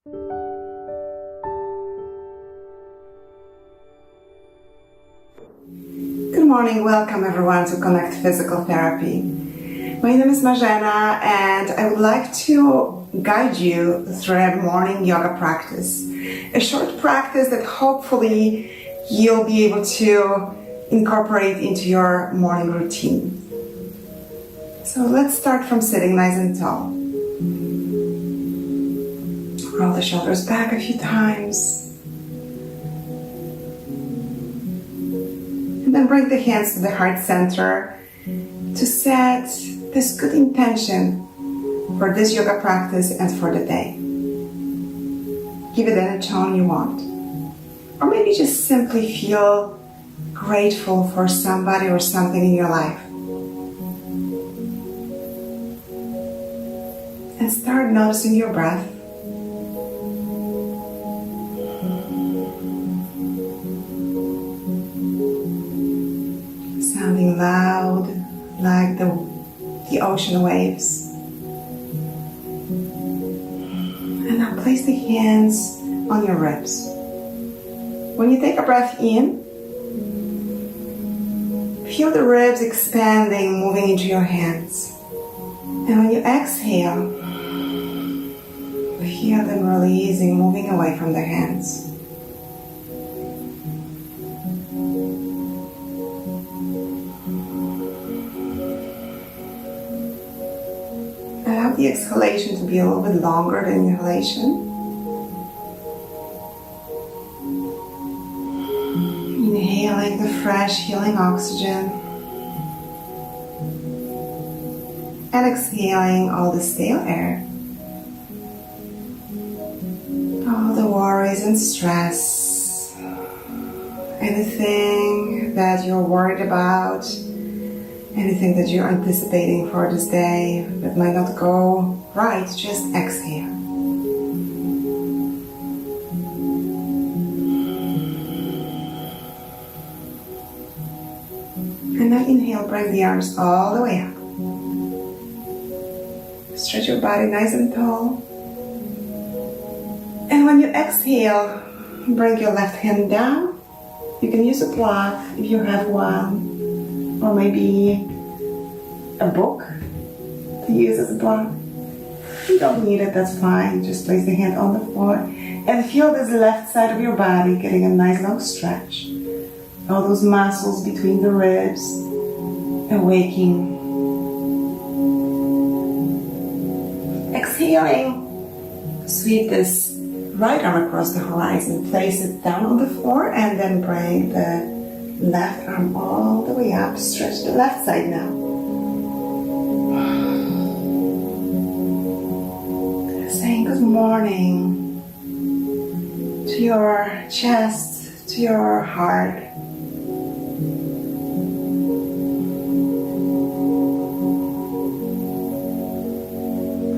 Good morning, welcome everyone to Connect Physical Therapy. My name is Marzena and I would like to guide you through a morning yoga practice. A short practice that hopefully you'll be able to incorporate into your morning routine. So let's start from sitting nice and tall. Roll the shoulders back a few times. And then bring the hands to the heart center to set this good intention for this yoga practice and for the day. Give it any tone you want. Or maybe just simply feel grateful for somebody or something in your life. And start noticing your breath. Sounding loud like the ocean waves. And now place the hands on your ribs. When you take a breath in, feel the ribs expanding, moving into your hands. And when you exhale, feel them releasing, moving away from the hands. Allow the exhalation to be a little bit longer than inhalation. Inhaling the fresh, healing oxygen. And exhaling all the stale air. All the worries and stress. Anything that you're worried about. Anything that you're anticipating for this day that might not go right, just exhale. And now inhale, bring the arms all the way up. Stretch your body nice and tall. And when you exhale, bring your left hand down. You can use a block if you have one. Or maybe a book to use as a block. If you don't need it, that's fine. Just place the hand on the floor and feel this left side of your body getting a nice long stretch. All those muscles between the ribs awaking. Exhaling, sweep this right arm across the horizon. Place it down on the floor and then bring the left arm all the way up. Stretch the left side now. Saying good morning to your chest, to your heart.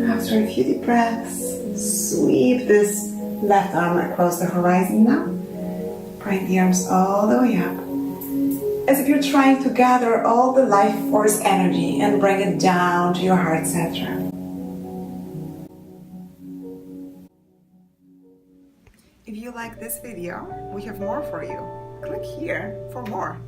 After a few deep breaths, sweep this left arm across the horizon now. Bring the arms all the way up. As if you're trying to gather all the life force energy and bring it down to your heart center. If you like this video, we have more for you. Click here for more.